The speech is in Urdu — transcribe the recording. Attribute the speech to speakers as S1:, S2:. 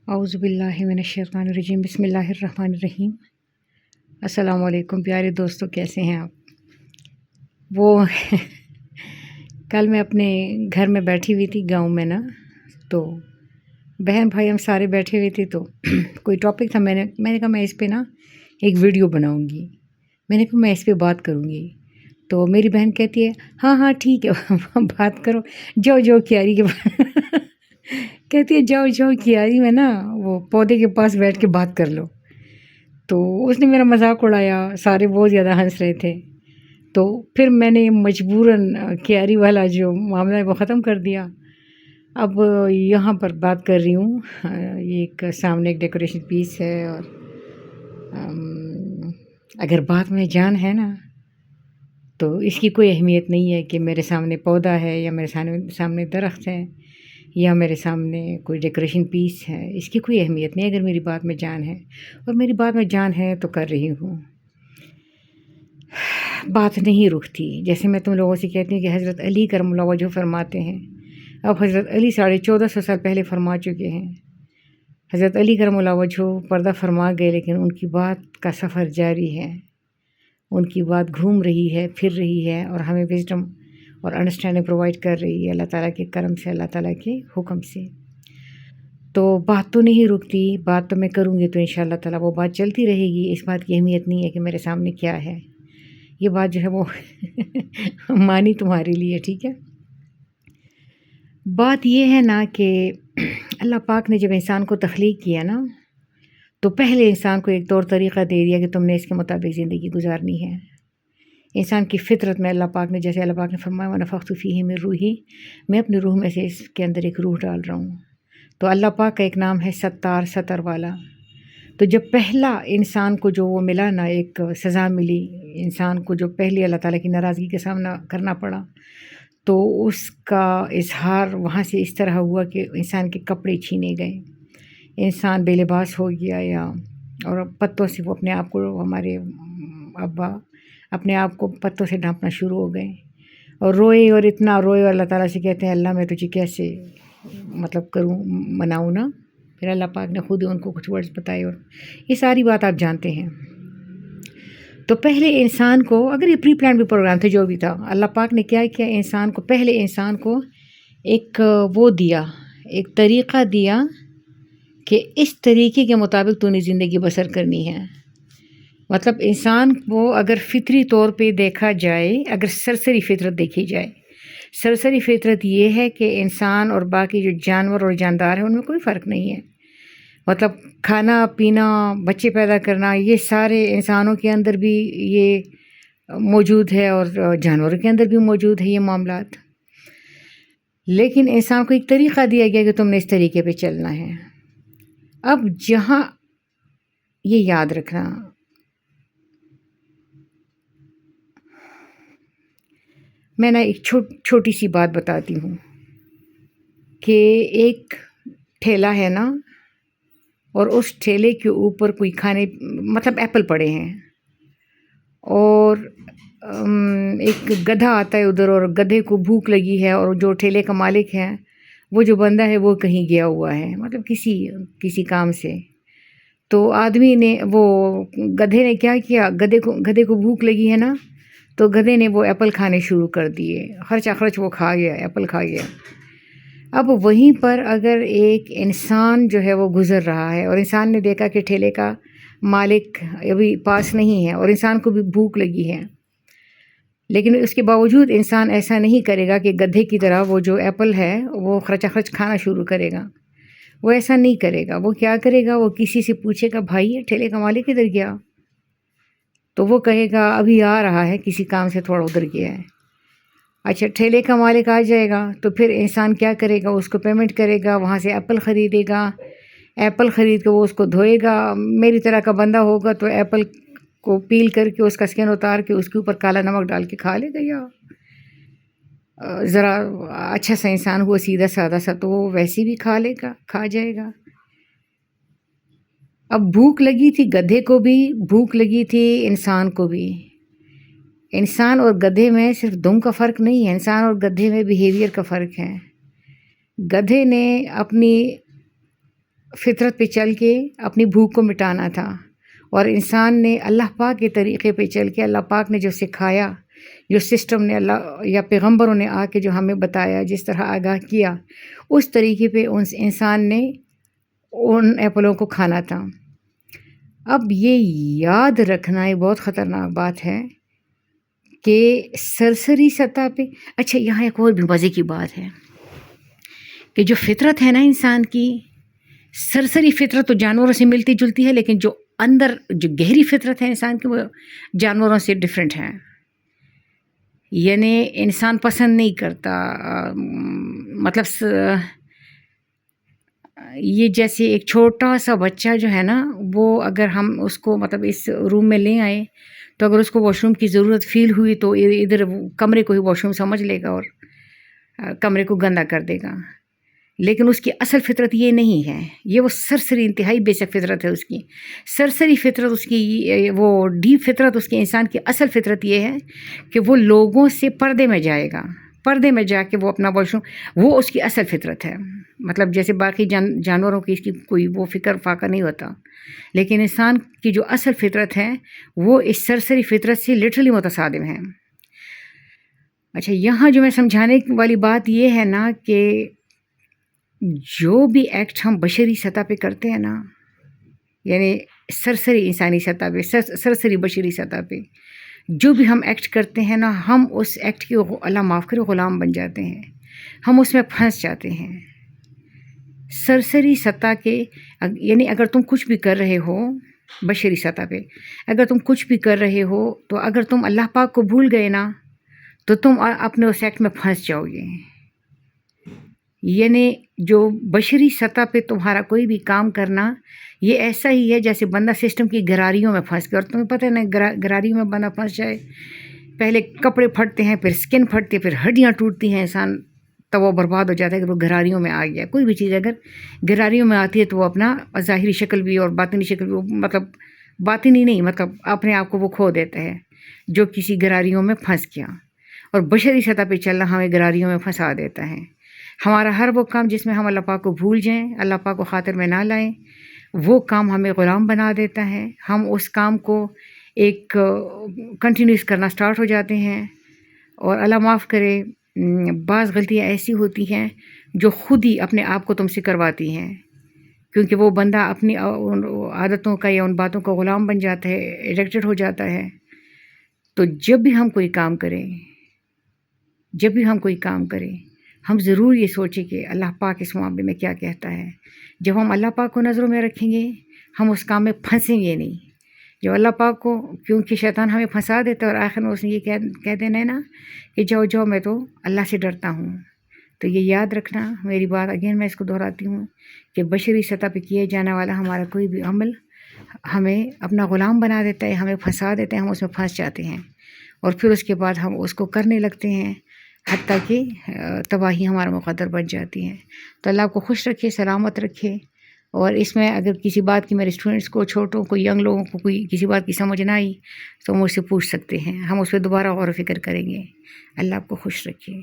S1: اعوذ باللہ من الشیطان الرجیم بسم اللہ الرحمن الرحیم۔ السلام علیکم پیارے دوستو، کیسے ہیں آپ؟ وہ کل میں اپنے گھر میں بیٹھی ہوئی تھی گاؤں میں نا، تو بہن بھائی ہم سارے بیٹھے ہوئے تھے، تو کوئی ٹاپک تھا، میں نے کہا میں اس پہ نا ایک ویڈیو بناؤں گی، میں نے کہا میں اس پہ بات کروں گی۔ تو میری بہن کہتی ہے ہاں ٹھیک ہے بات کرو، جاؤ کیاری کے کہتی ہے جاؤ کیاری میں نا وہ پودے کے پاس بیٹھ کے بات کر لو۔ تو اس نے میرا مذاق اڑایا، سارے بہت زیادہ ہنس رہے تھے، تو پھر میں نے مجبوراً کیاری والا جو معاملہ ہے وہ ختم کر دیا۔ اب یہاں پر بات کر رہی ہوں، یہ ایک سامنے ایک ڈیکوریشن پیس ہے، اور اگر بات میں جان ہے نا تو اس کی کوئی اہمیت نہیں ہے کہ میرے سامنے پودا ہے یا میرے سامنے درخت ہے یا میرے سامنے کوئی ڈیکوریشن پیس ہے، اس کی کوئی اہمیت نہیں اگر میری بات میں جان ہے، اور میری بات میں جان ہے تو کر رہی ہوں۔ بات نہیں رکتی، جیسے میں تم لوگوں سے کہتی ہوں کہ حضرت علی کرم اللہ وجہہ فرماتے ہیں، اب حضرت علی 1450 سال پہلے فرما چکے ہیں۔ حضرت علی کرم اللہ وجہہ پردہ فرما گئے، لیکن ان کی بات کا سفر جاری ہے، ان کی بات گھوم رہی ہے، پھر رہی ہے، اور ہمیں وزڈم اور انڈرسٹینڈنگ پرووائڈ کر رہی ہے اللہ تعالیٰ کے کرم سے، اللہ تعالیٰ کے حکم سے۔ تو بات تو نہیں رکتی، بات تو میں کروں گی تو انشاء اللہ تعالیٰ وہ بات چلتی رہے گی۔ اس بات کی اہمیت نہیں ہے کہ میرے سامنے کیا ہے، یہ بات جو ہے وہ مانی تمہارے لیے، ٹھیک ہے۔ بات یہ ہے نا کہ اللہ پاک نے جب انسان کو تخلیق کیا نا، تو پہلے انسان کو ایک طور طریقہ دے دیا کہ تم نے اس کے مطابق زندگی گزارنی ہے۔ انسان کی فطرت میں اللہ پاک نے، جیسے اللہ پاک نے فرمایا وَنَفَخْتُ فِيهِ مِن رُوحِي، میں اپنی روح میں سے اس کے اندر ایک روح ڈال رہا ہوں۔ تو اللہ پاک کا ایک نام ہے ستار، ستر والا۔ تو جب پہلا انسان کو جو وہ ملا نا، ایک سزا ملی انسان کو، جو پہلی اللہ تعالیٰ کی ناراضگی کا سامنا کرنا پڑا، تو اس کا اظہار وہاں سے اس طرح ہوا کہ انسان کے کپڑے چھینے گئے، انسان بے لباس ہو گیا، اور پتوں سے وہ اپنے آپ کو، ہمارے ابا اپنے آپ کو پتوں سے ڈھانپنا شروع ہو گئے، اور روئے، اور اتنا روئے، اور اللہ تعالیٰ سے کہتے ہیں اللہ میں تجھے کیسے کروں، مناؤں نا۔ پھر اللہ پاک نے خود ان کو کچھ ورڈز بتائے، اور یہ ساری بات آپ جانتے ہیں۔ تو پہلے انسان کو، اگر یہ پری پلان بھی پروگرام تھا جو بھی تھا، اللہ پاک نے کیا کیا، انسان کو، پہلے انسان کو ایک وہ دیا، ایک طریقہ دیا کہ اس طریقے کے مطابق تو نے زندگی بسر کرنی ہے۔ مطلب انسان کو اگر فطری طور پہ دیکھا جائے، اگر سرسری فطرت دیکھی جائے، سرسری فطرت یہ ہے کہ انسان اور باقی جو جانور اور جاندار ہیں ان میں کوئی فرق نہیں ہے۔ مطلب کھانا پینا، بچے پیدا کرنا، یہ سارے انسانوں کے اندر بھی یہ موجود ہے، اور جانوروں کے اندر بھی موجود ہے یہ معاملات، لیکن انسان کو ایک طریقہ دیا گیا کہ تم نے اس طریقے پہ چلنا ہے۔ اب جہاں یہ یاد رکھنا، میں نے ایک چھوٹی سی بات بتاتی ہوں کہ ایک ٹھیلا ہے نا، اور اس ٹھیلے کے اوپر کوئی کھانے، مطلب ایپل پڑے ہیں، اور ایک گدھا آتا ہے ادھر، اور گدھے کو بھوک لگی ہے، اور جو ٹھیلے کا مالک ہے، وہ جو بندہ ہے وہ کہیں گیا ہوا ہے، مطلب کسی کام سے۔ تو آدمی نے، وہ گدھے نے کیا کیا، گدھے کو بھوک لگی ہے نا، تو گدھے نے وہ ایپل کھانے شروع کر دیے، خرچ وہ کھا گیا، ایپل کھا گیا۔ اب وہیں پر اگر ایک انسان جو ہے وہ گزر رہا ہے، اور انسان نے دیکھا کہ ٹھیلے کا مالک ابھی پاس نہیں ہے، اور انسان کو بھی بھوک لگی ہے، لیکن اس کے باوجود انسان ایسا نہیں کرے گا کہ گدھے کی طرح وہ جو ایپل ہے وہ خرچ کھانا شروع کرے گا، وہ ایسا نہیں کرے گا۔ وہ کیا کرے گا، وہ کسی سے پوچھے گا بھائی یہ ٹھیلے کا مالک کدھر گیا، تو وہ کہے گا ابھی آ رہا ہے، کسی کام سے تھوڑا ادھر گیا ہے۔ اچھا، ٹھیلے کا مالک آ جائے گا تو پھر انسان کیا کرے گا، اس کو پیمنٹ کرے گا، وہاں سے ایپل خریدے گا، ایپل خرید کے وہ اس کو دھوئے گا۔ میری طرح کا بندہ ہوگا تو ایپل کو پیل کر کے، اس کا سکن اتار کے، اس کے اوپر کالا نمک ڈال کے کھا لے گا، یا ذرا اچھا سا انسان ہوا، سیدھا سادہ سا، تو وہ ویسے بھی کھا لے گا، کھا جائے گا۔ اب بھوک لگی تھی گدھے کو بھی، بھوک لگی تھی انسان کو بھی۔ انسان اور گدھے میں صرف دم کا فرق نہیں ہے، انسان اور گدھے میں بیہیویئر کا فرق ہے۔ گدھے نے اپنی فطرت پہ چل کے اپنی بھوک کو مٹانا تھا، اور انسان نے اللہ پاک کے طریقے پہ چل کے اللہ پاک نے جو سکھایا، جو سسٹم نے اللہ یا پیغمبروں نے آ کے جو ہمیں بتایا، جس طرح آگاہ کیا، اس طریقے پہ انسان نے ان ایپلوں کو کھانا تھا۔ اب یہ یاد رکھنا یہ بہت خطرناک بات ہے کہ سرسری سطح پہ، اچھا یہاں ایک اور بھی مزے کی بات ہے کہ جو فطرت ہے نا انسان کی، سرسری فطرت تو جانوروں سے ملتی جلتی ہے، لیکن جو اندر جو گہری فطرت ہے انسان کی، وہ جانوروں سے ڈیفرنٹ ہے۔ یعنی انسان پسند نہیں کرتا، مطلب یہ جیسے ایک چھوٹا سا بچہ جو ہے نا، وہ اگر ہم اس کو مطلب اس روم میں لے آئیں تو اگر اس کو واش روم کی ضرورت فیل ہوئی تو ادھر کمرے کو ہی واش روم سمجھ لے گا اور کمرے کو گندا کر دے گا، لیکن اس کی اصل فطرت یہ نہیں ہے۔ یہ وہ سرسری انتہائی بیسک فطرت ہے اس کی، سرسری فطرت اس کی، وہ ڈیپ فطرت اس کے انسان کی اصل فطرت یہ ہے کہ وہ لوگوں سے پردے میں جائے گا، پردے میں جا کے وہ اپنا واش روم، وہ اس کی اصل فطرت ہے۔ مطلب جیسے باقی جانوروں کی اس کی کوئی وہ فکر فاقہ نہیں ہوتا، لیکن انسان کی جو اصل فطرت ہے وہ اس سرسری فطرت سے لٹرلی متصادم ہے۔ اچھا یہاں جو میں سمجھانے والی بات یہ ہے نا کہ جو بھی ایکٹ ہم بشری سطح پہ کرتے ہیں نا، یعنی سرسری انسانی سطح پہ، سرسری بشری سطح پہ جو بھی ہم ایکٹ کرتے ہیں نا، ہم اس ایکٹ کے اللہ معاف کرے غلام بن جاتے ہیں، ہم اس میں پھنس جاتے ہیں۔ سرسری سطح کے یعنی اگر تم کچھ بھی کر رہے ہو بشری سطح پہ، اگر تم کچھ بھی کر رہے ہو تو اگر تم اللہ پاک کو بھول گئے نا تو تم اپنے اس ایکٹ میں پھنس جاؤ گے۔ یعنی جو بشری سطح پہ تمہارا کوئی بھی کام کرنا، یہ ایسا ہی ہے جیسے بندہ سسٹم کی گراریوں میں پھنس گیا، اور تمہیں پتہ ہے نا گراریوں میں بندہ پھنس جائے، پہلے کپڑے پھٹتے ہیں، پھر سکن پھٹتی ہے، پھر ہڈیاں ٹوٹتی ہیں، انسان تو وہ برباد ہو جاتا ہے کہ وہ گراریوں میں آ گیا۔ کوئی بھی چیز اگر گراریوں میں آتی ہے تو وہ اپنا ظاہری شکل بھی اور باطنی شکل بھی، مطلب باطنی نہیں، مطلب اپنے آپ کو وہ کھو دیتا ہے جو کسی گراریوں میں پھنس گیا، اور بشری سطح پہ چلنا ہمیں گراریوں میں پھنسا دیتا ہے۔ ہمارا ہر وہ کام جس میں ہم اللہ پاک کو بھول جائیں، اللہ پاک کو خاطر میں نہ لائیں، وہ کام ہمیں غلام بنا دیتا ہے۔ ہم اس کام کو ایک کنٹینیوس کرنا سٹارٹ ہو جاتے ہیں، اور اللہ معاف کرے بعض غلطیاں ایسی ہوتی ہیں جو خود ہی اپنے آپ کو تم سے کرواتی ہیں، کیونکہ وہ بندہ اپنی عادتوں کا یا ان باتوں کا غلام بن جاتا ہے، ایڈکٹڈ ہو جاتا ہے۔ تو جب بھی ہم کوئی کام کریں، ہم ضرور یہ سوچیں کہ اللہ پاک اس معاملے میں کیا کہتا ہے۔ جب ہم اللہ پاک کو نظروں میں رکھیں گے، ہم اس کام میں پھنسیں گے نہیں۔ جو اللہ پاک کو، کیونکہ شیطان ہمیں پھنسا دیتا ہے اور آخر میں اس نے یہ کہہ دینا ہے نا کہ جاؤ میں تو اللہ سے ڈرتا ہوں۔ تو یہ یاد رکھنا میری بات، اگین میں اس کو دہراتی ہوں کہ بشری سطح پہ کیے جانے والا ہمارا کوئی بھی عمل ہمیں اپنا غلام بنا دیتا ہے، ہمیں پھنسا دیتا ہے، ہم اس میں پھنس جاتے ہیں، اور پھر اس کے بعد ہم اس کو کرنے لگتے ہیں، حتیٰ کہ تباہی ہمارا مقدر بن جاتی ہے۔ تو اللہ آپ کو خوش رکھے، سلامت رکھے، اور اس میں اگر کسی بات کی میرے اسٹوڈنٹس کو، چھوٹوں کو، ینگ لوگوں کو کوئی کسی بات کی سمجھ نہ آئی تو مجھ سے پوچھ سکتے ہیں، ہم اس پہ دوبارہ غور و فکر کریں گے۔ اللہ آپ کو خوش رکھے۔